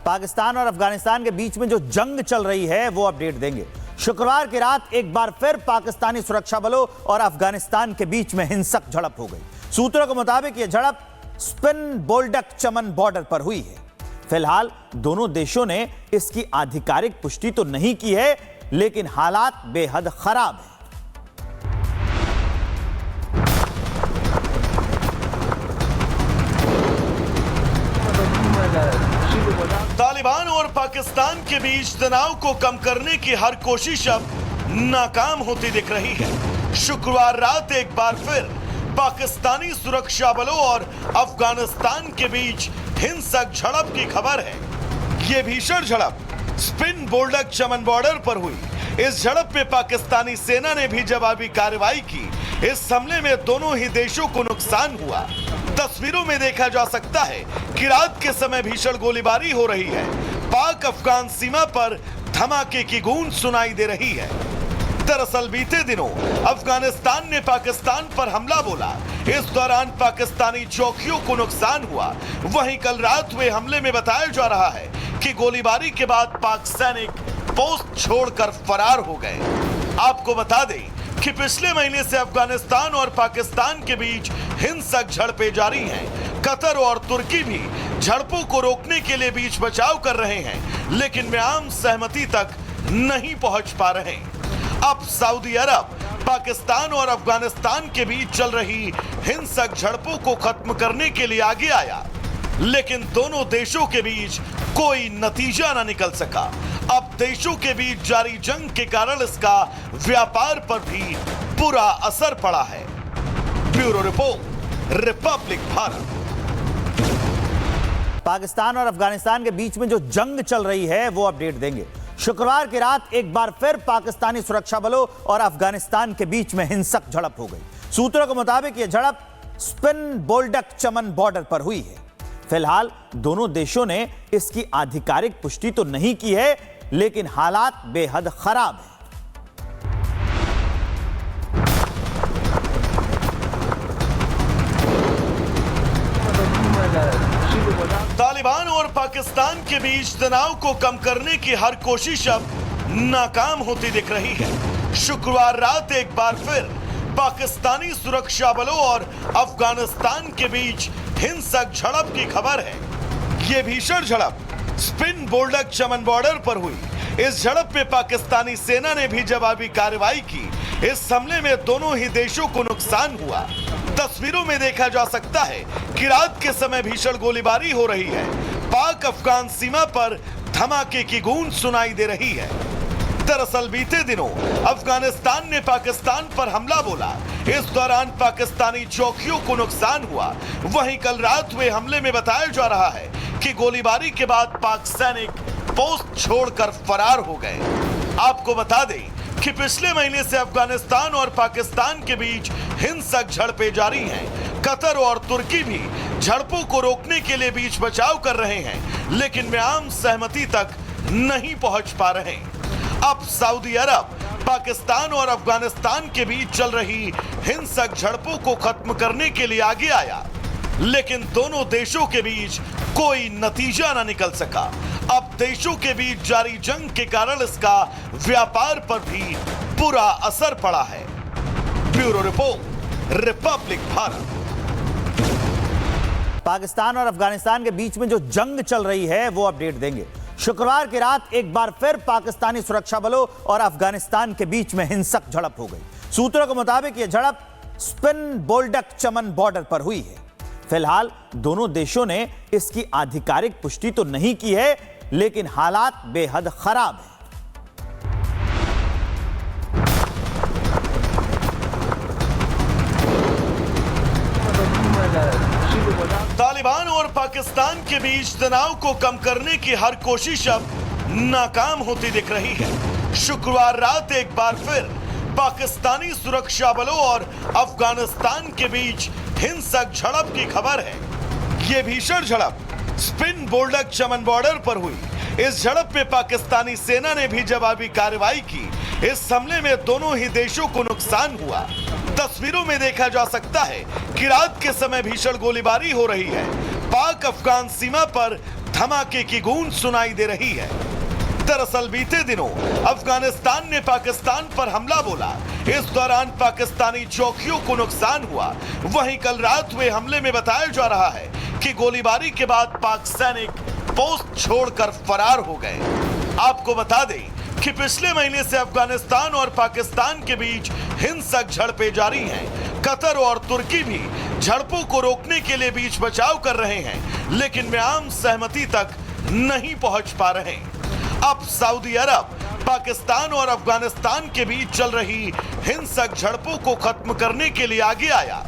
पाकिस्तान और अफगानिस्तान के बीच में जो जंग चल रही है वो अपडेट देंगे। शुक्रवार की रात एक बार फिर पाकिस्तानी सुरक्षा बलों और अफगानिस्तान के बीच में हिंसक झड़प हो गई। सूत्रों के मुताबिक यह झड़प स्पिन बोल्डक चमन बॉर्डर पर हुई है। फिलहाल दोनों देशों ने इसकी आधिकारिक पुष्टि तो नहीं की है, लेकिन हालात बेहद खराब हैं। तालिबान और पाकिस्तान के बीच तनाव को कम करने की हर कोशिश अब नाकाम होती दिख रही है। शुक्रवार रात एक बार फिर पाकिस्तानी सुरक्षा बलों और अफगानिस्तान के बीच हिंसक झड़प की खबर है। ये भीषण झड़प स्पिन बोल्डक चमन बॉर्डर पर हुई। इस झड़प में पाकिस्तानी सेना ने भी जवाबी कार्रवाई की। इस हमले में दोनों ही देशों को नुकसान हुआ। तस्वीरों में देखा जा सकता है कि रात के समय भीषण गोलीबारी हो रही है। पाक अफगान सीमा पर धमाके की गूंज सुनाई दे रही है। दरअसल बीते दिनों अफगानिस्तान ने पाकिस्तान पर हमला बोला। इस दौरान पाकिस्तानी चौकियों को नुकसान हुआ। वहीं कल रात हुए हमले में बताया जा रहा है कि गोलीबारी के बाद पाक सैनिक पोस्ट छोड़कर फरार हो गए। आपको बता दें कि पिछले महीने से अफगानिस्तान और पाकिस्तान के बीच हिंसक झड़पें जारी हैं। कतर और तुर्की भी झड़पों को रोकने के लिए बीच बचाव कर रहे हैं, लेकिन वे आम सहमति तक नहीं पहुंच पा रहे। अब सऊदी अरब पाकिस्तान और अफगानिस्तान के बीच चल रही हिंसक झड़पों को खत्म करने के लिए आगे आया, लेकिन दोनों देशों के बीच कोई नतीजा न निकल सका। अब देशों के बीच जारी जंग के कारण इसका व्यापार पर भी बुरा असर पड़ा है। Bureau report, Republic Bharat. Pakistan और अफगानिस्तान के बीच में जो जंग चल रही है वो अपडेट देंगे। शुक्रवार की रात एक बार फिर पाकिस्तानी सुरक्षा बलों और अफगानिस्तान के बीच में हिंसक झड़प हो गई। सूत्रों के मुताबिक यह झड़प स्पिन बोल्डक चमन बॉर्डर पर हुई है। फिलहाल दोनों देशों ने इसकी आधिकारिक पुष्टि तो नहीं की है, लेकिन हालात बेहद खराब हैं। तालिबान और पाकिस्तान के बीच तनाव को कम करने की हर कोशिश अब नाकाम होती दिख रही है। शुक्रवार रात एक बार फिर पाकिस्तानी सुरक्षा बलों और अफगानिस्तान के बीच हिंसक झड़प की खबर है। ये भीषण झड़प स्पिन बोल्डक चमन बॉर्डर पर हुई। इस झड़प में पाकिस्तानी सेना ने भी जवाबी कार्रवाई की। इस हमले में दोनों ही देशों को नुकसान हुआ। तस्वीरों में देखा जा सकता है कि रात के समय भीषण गोलीबारी हो रही है। पाक अफगान सीमा पर धमाके की गूंज सुनाई दे रही है। दरअसल बीते दिनों अफगानिस्तान ने पाकिस्तान पर हमला बोला। इस दौरान पाकिस्तानी चौकियों को नुकसान हुआ। वहीं कल रात हुए हमले में बताया जा रहा है कि गोलीबारी के बाद पाक सैनिक पोस्ट छोड़कर फरार हो गए। आपको बता दें कि पिछले महीने से अफगानिस्तान और पाकिस्तान के बीच हिंसक झड़पें जारी हैं। कतर और तुर्की भी झड़पों को रोकने के लिए बीच बचाव कर रहे हैं, लेकिन वे आम सहमति तक नहीं पहुंच पा रहे। अब सऊदी अरब पाकिस्तान और अफगानिस्तान के बीच चल रही हिंसक झड़पों को खत्म करने के लिए आगे आया, लेकिन दोनों देशों के बीच कोई नतीजा न निकल सका। अब देशों के बीच जारी जंग के कारण इसका व्यापार पर भी बुरा असर पड़ा है। Bureau report, Republic Bharat. Pakistan और अफगानिस्तान के बीच में जो जंग चल रही है वो अपडेट देंगे। शुक्रवार की रात एक बार फिर पाकिस्तानी सुरक्षा बलों और अफगानिस्तान के बीच में हिंसक झड़प हो गई। सूत्रों के मुताबिक यह झड़प स्पिन बोल्डक चमन बॉर्डर पर हुई है। फिलहाल दोनों देशों ने इसकी आधिकारिक पुष्टि तो नहीं की है, लेकिन हालात बेहद खराब हैं। तालिबान और पाकिस्तान के बीच तनाव को कम करने की हर कोशिश अब नाकाम होती दिख रही है। शुक्रवार रात एक बार फिर पाकिस्तानी सुरक्षा बलों और अफगानिस्तान के बीच हिंसक झड़प की खबर है। ये भीषण झड़प स्पिन बोल्डक चमन बॉर्डर पर हुई। इस झड़प में पाकिस्तानी सेना ने भी जवाबी कार्रवाई की। इस हमले में दोनों ही देशों को नुकसान हुआ। तस्वीरों में देखा जा सकता है कि रात के समय भीषण गोलीबारी हो रही है। पाक अफगान सीमा पर धमाके की गूंज सुनाई दे रही है। दरअसल बीते दिनों अफगानिस्तान ने पाकिस्तान पर हमला बोला। इस दौरान पाकिस्तानी चौकियों को नुकसान हुआ। वहीं कल रात हुए हमले में बताया जा रहा है कि गोलीबारी के बाद पाक सैनिक पोस्ट छोड़कर फरार हो गए। आपको बता दें कि पिछले महीने से अफगानिस्तान और पाकिस्तान के बीच हिंसक झड़पें जारी हैं। कतर और तुर्की भी झड़पों को रोकने के लिए बीच बचाव कर रहे हैं, लेकिन वे आम सहमति तक नहीं पहुंच पा रहे। अब सऊदी अरब पाकिस्तान और अफगानिस्तान के बीच चल रही हिंसक झड़पों को खत्म करने के लिए आगे आया,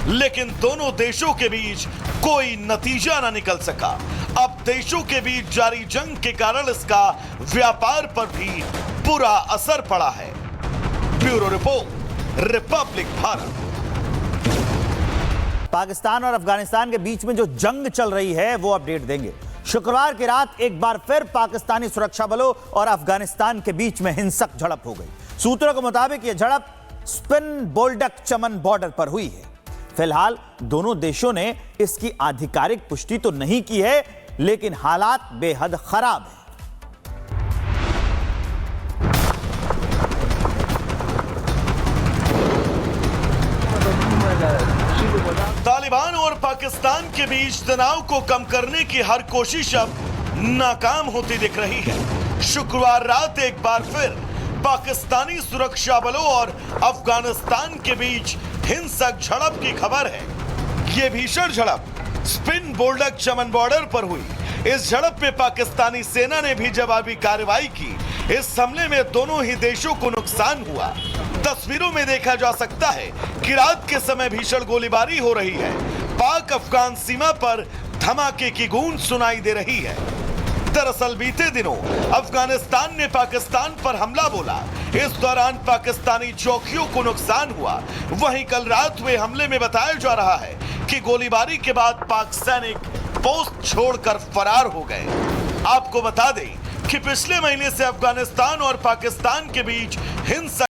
लेकिन दोनों देशों के बीच कोई नतीजा न निकल सका। अब देशों के बीच जारी जंग के कारण इसका व्यापार पर भी बुरा असर पड़ा है। Bureau report, Republic Bharat. Pakistan और अफगानिस्तान के बीच में जो जंग चल रही है वो अपडेट देंगे। शुक्रवार की रात एक बार फिर पाकिस्तानी सुरक्षा बलों और अफगानिस्तान के बीच में हिंसक झड़प हो गई। सूत्रों के मुताबिक यह झड़प स्पिन बोल्डक चमन बॉर्डर पर हुई है। फिलहाल दोनों देशों ने इसकी आधिकारिक पुष्टि तो नहीं की है, लेकिन हालात बेहद खराब हैं। तालिबान और पाकिस्तान के बीच तनाव को कम करने की हर कोशिश अब नाकाम होती दिख रही है। शुक्रवार रात एक बार फिर पाकिस्तानी सुरक्षा बलों और अफगानिस्तान के बीच हिंसक झड़प की खबर है। यह भीषण झड़प स्पिन बोल्डक चमन बॉर्डर पर हुई। इस झड़प में पाकिस्तानी सेना ने भी जवाबी कार्रवाई की। इस हमले में दोनों ही देशों को नुकसान हुआ। तस्वीरों में देखा जा सकता है कि रात के समय भीषण गोलीबारी हो रही है। पाक अफगान सीमा पर धमाके की गूंज सुनाई दे रही है। दरअसल बीते दिनों अफगानिस्तान ने पाकिस्तान पर हमला बोला। इस दौरान पाकिस्तानी चौकियों को नुकसान हुआ। वहीं कल रात हुए हमले में बताया जा रहा है कि गोलीबारी के बाद पाक सैनिक पोस्ट छोड़कर फरार हो गए। आपको बता दें कि पिछले महीने से अफगानिस्तान और पाकिस्तान के बीच हिंसक